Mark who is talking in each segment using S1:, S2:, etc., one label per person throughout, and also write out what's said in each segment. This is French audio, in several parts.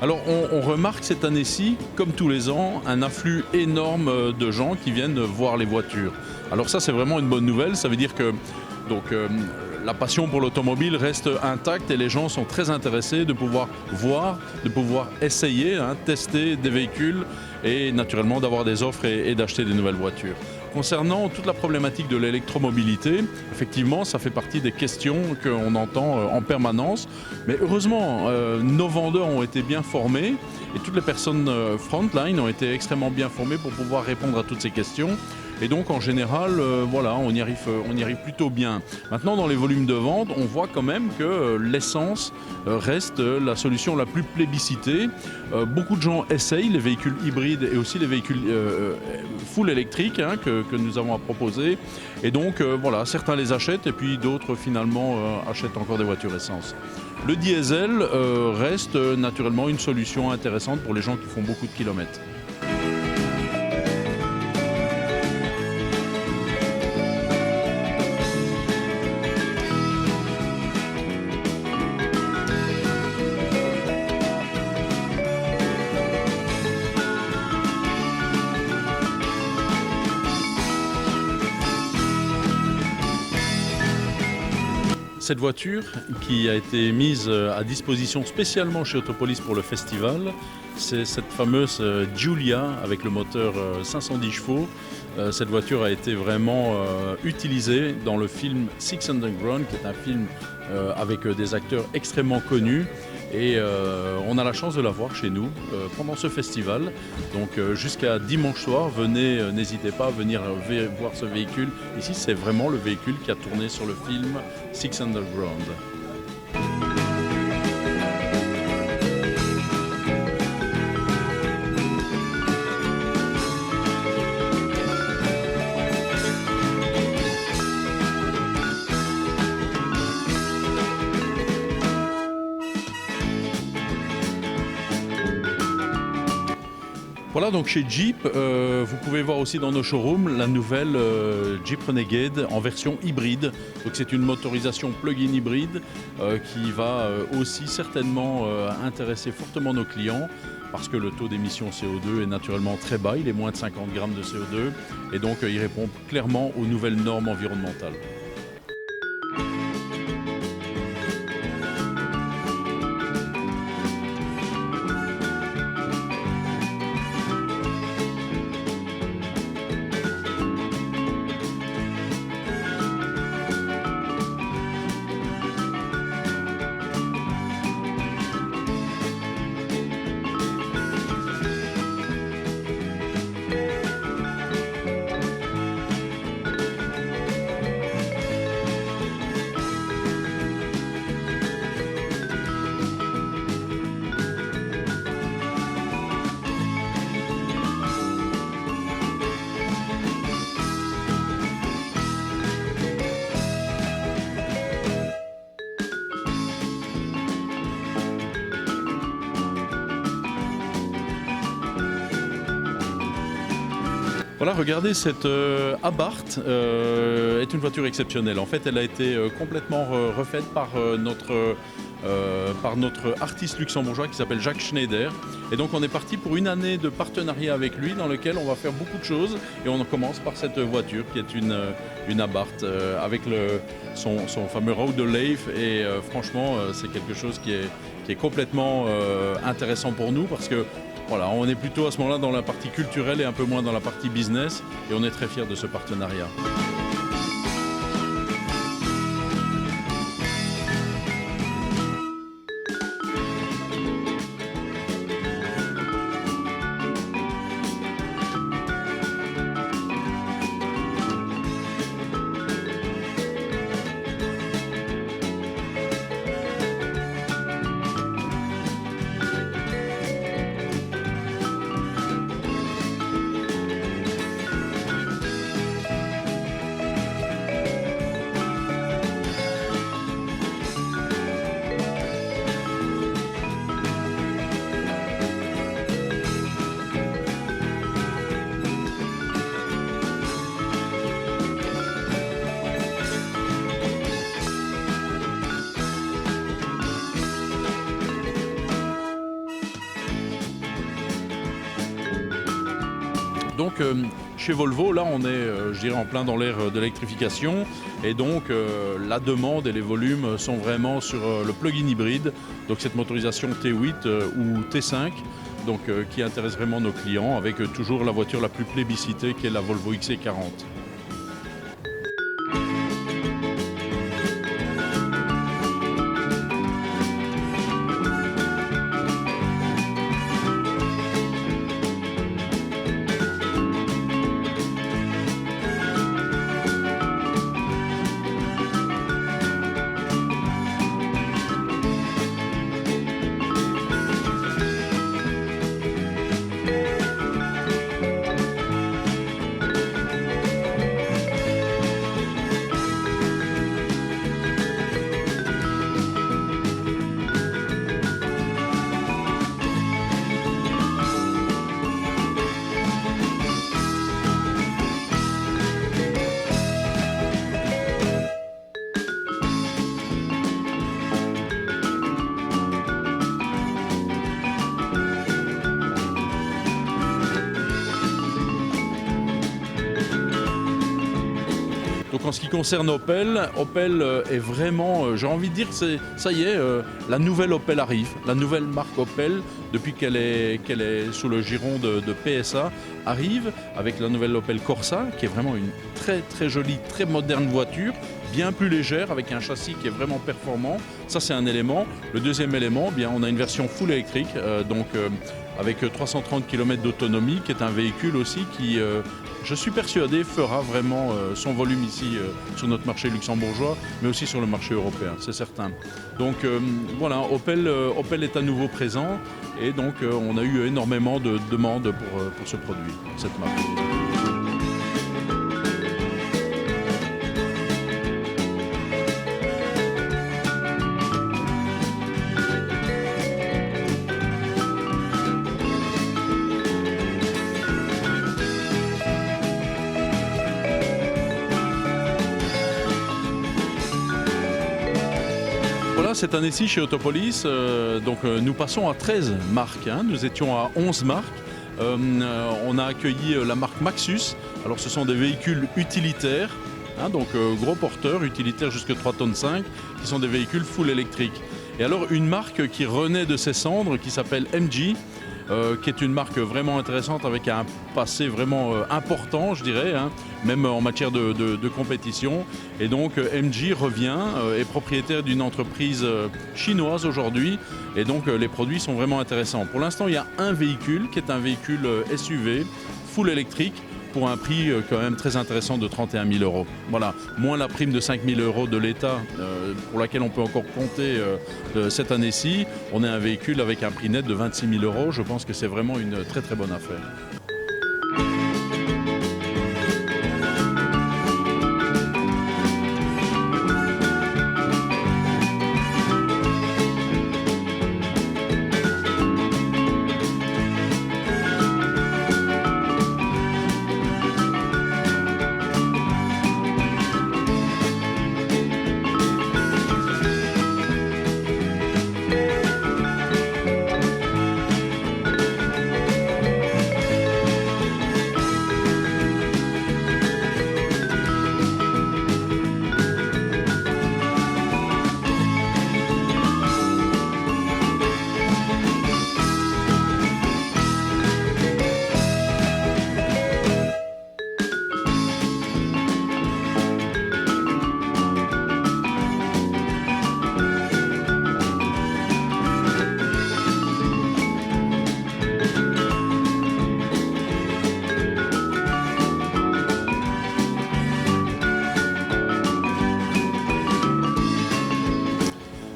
S1: Alors on remarque cette année-ci, comme tous les ans, un afflux énorme de gens qui viennent voir les voitures. Alors ça c'est vraiment une bonne nouvelle, ça veut dire que la passion pour l'automobile reste intacte et les gens sont très intéressés de pouvoir voir, de pouvoir essayer, tester des véhicules et naturellement d'avoir des offres et d'acheter des nouvelles voitures. Concernant toute la problématique de l'électromobilité, effectivement, ça fait partie des questions qu'on entend en permanence. Mais heureusement, nos vendeurs ont été bien formés et toutes les personnes frontline ont été extrêmement bien formées pour pouvoir répondre à toutes ces questions. Et donc en général, on y arrive plutôt bien. Maintenant, dans les volumes de vente, on voit quand même que l'essence reste la solution la plus plébiscitée. Beaucoup de gens essayent les véhicules hybrides et aussi les véhicules full électriques que nous avons à proposer. Et donc certains les achètent et puis d'autres finalement achètent encore des voitures essence. Le diesel reste naturellement une solution intéressante pour les gens qui font beaucoup de kilomètres. Cette voiture qui a été mise à disposition spécialement chez Autopolis pour le festival, c'est cette fameuse Giulia avec le moteur 510 chevaux. Cette voiture a été vraiment utilisée dans le film Six Underground, qui est un film avec des acteurs extrêmement connus. Et on a la chance de la voir chez nous pendant ce festival. Donc jusqu'à dimanche soir, venez, n'hésitez pas à venir voir ce véhicule. Ici, c'est vraiment le véhicule qui a tourné sur le film Six Underground. Voilà, donc chez Jeep, vous pouvez voir aussi dans nos showrooms la nouvelle Jeep Renegade en version hybride. Donc c'est une motorisation plug-in hybride qui va aussi certainement intéresser fortement nos clients parce que le taux d'émission CO2 est naturellement très bas, il est moins de 50 grammes de CO2 et donc il répond clairement aux nouvelles normes environnementales. Voilà, regardez, cette Abarth est une voiture exceptionnelle. En fait, elle a été complètement refaite par notre artiste luxembourgeois qui s'appelle Jacques Schneider. Et donc on est parti pour une année de partenariat avec lui dans lequel on va faire beaucoup de choses. Et on commence par cette voiture qui est une Abarth avec son fameux Road of Life. Et franchement, c'est quelque chose qui est complètement intéressant pour nous parce que voilà, on est plutôt à ce moment-là dans la partie culturelle et un peu moins dans la partie business. Et on est très fiers de ce partenariat. donc chez Volvo, là on est, je dirais, en plein dans l'ère de l'électrification, et donc la demande et les volumes sont vraiment sur le plug-in hybride, donc cette motorisation T8 ou T5, donc qui intéresse vraiment nos clients, avec toujours la voiture la plus plébiscitée qui est la Volvo XC40. Donc en ce qui concerne Opel, Opel est vraiment, j'ai envie de dire que ça y est, la nouvelle Opel arrive, la nouvelle marque Opel, depuis qu'elle est sous le giron de PSA, arrive avec la nouvelle Opel Corsa, qui est vraiment une très très jolie, très moderne voiture, bien plus légère, avec un châssis qui est vraiment performant. Ça c'est un élément. Le deuxième élément, bien, on a une version full électrique, avec 330 km d'autonomie, qui est un véhicule aussi qui, je suis persuadé, fera vraiment son volume ici sur notre marché luxembourgeois, mais aussi sur le marché européen, c'est certain. Donc voilà, Opel est à nouveau présent, et donc on a eu énormément de demandes pour ce produit, cette marque. Voilà, cette année-ci chez Autopolis, nous passons à 13 marques, hein. Nous étions à 11 marques. On a accueilli la marque Maxus. Alors ce sont des véhicules utilitaires, hein, gros porteurs, utilitaires jusqu'à 3,5 tonnes, qui sont des véhicules full électriques. Et alors une marque qui renaît de ses cendres, qui s'appelle MG, qui est une marque vraiment intéressante, avec un passé vraiment important, je dirais, hein, même en matière de compétition. Et donc MG revient, est propriétaire d'une entreprise chinoise aujourd'hui, et donc les produits sont vraiment intéressants. Pour l'instant, il y a un véhicule qui est un véhicule SUV full électrique, pour un prix quand même très intéressant de 31 000 €. Voilà, moins la prime de 5 000 € de l'État, pour laquelle on peut encore compter cette année-ci. On a un véhicule avec un prix net de 26 000 €. Je pense que c'est vraiment une très très bonne affaire.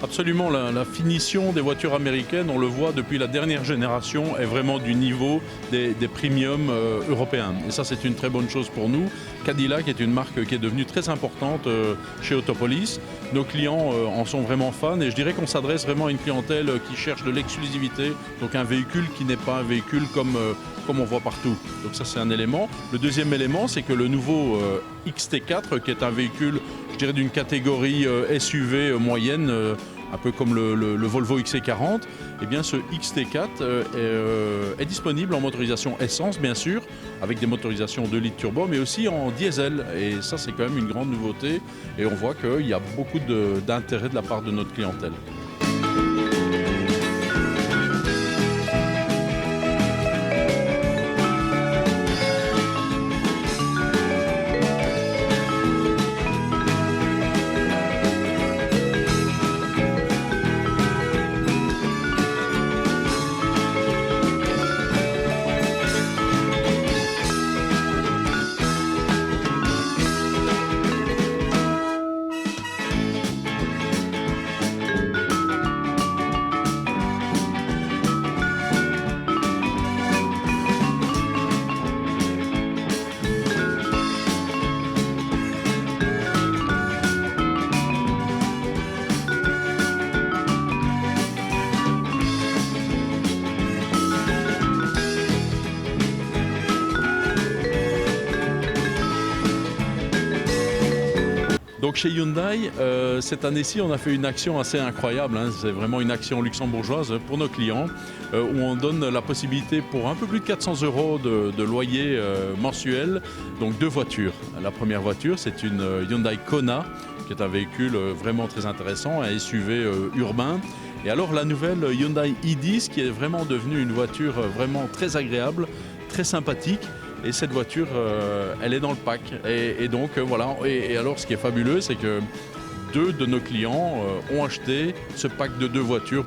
S1: Absolument, la finition des voitures américaines, on le voit depuis la dernière génération, est vraiment du niveau des premiums européens. Et ça, c'est une très bonne chose pour nous. Cadillac est une marque qui est devenue très importante chez Autopolis. Nos clients en sont vraiment fans, et je dirais qu'on s'adresse vraiment à une clientèle qui cherche de l'exclusivité, donc un véhicule qui n'est pas un véhicule comme on voit partout. Donc ça, c'est un élément. Le deuxième élément, c'est que le nouveau XT4, qui est un véhicule, je dirais d'une catégorie SUV moyenne, un peu comme le Volvo XC40, eh bien ce XT4 est disponible en motorisation essence bien sûr, avec des motorisations 2 litres turbo, mais aussi en diesel. Et ça c'est quand même une grande nouveauté et on voit qu'il y a beaucoup d'intérêt de la part de notre clientèle. Donc chez Hyundai, cette année-ci, on a fait une action assez incroyable, hein. C'est vraiment une action luxembourgeoise pour nos clients, où on donne la possibilité pour un peu plus de 400 € de loyer mensuel, donc 2 voitures. La première voiture, c'est une Hyundai Kona, qui est un véhicule vraiment très intéressant, un SUV urbain. Et alors la nouvelle Hyundai i10, qui est vraiment devenue une voiture vraiment très agréable, très sympathique. Et cette voiture, elle est dans le pack. Et donc voilà. Et alors ce qui est fabuleux, c'est que 2 de nos clients ont acheté ce pack de 2 voitures.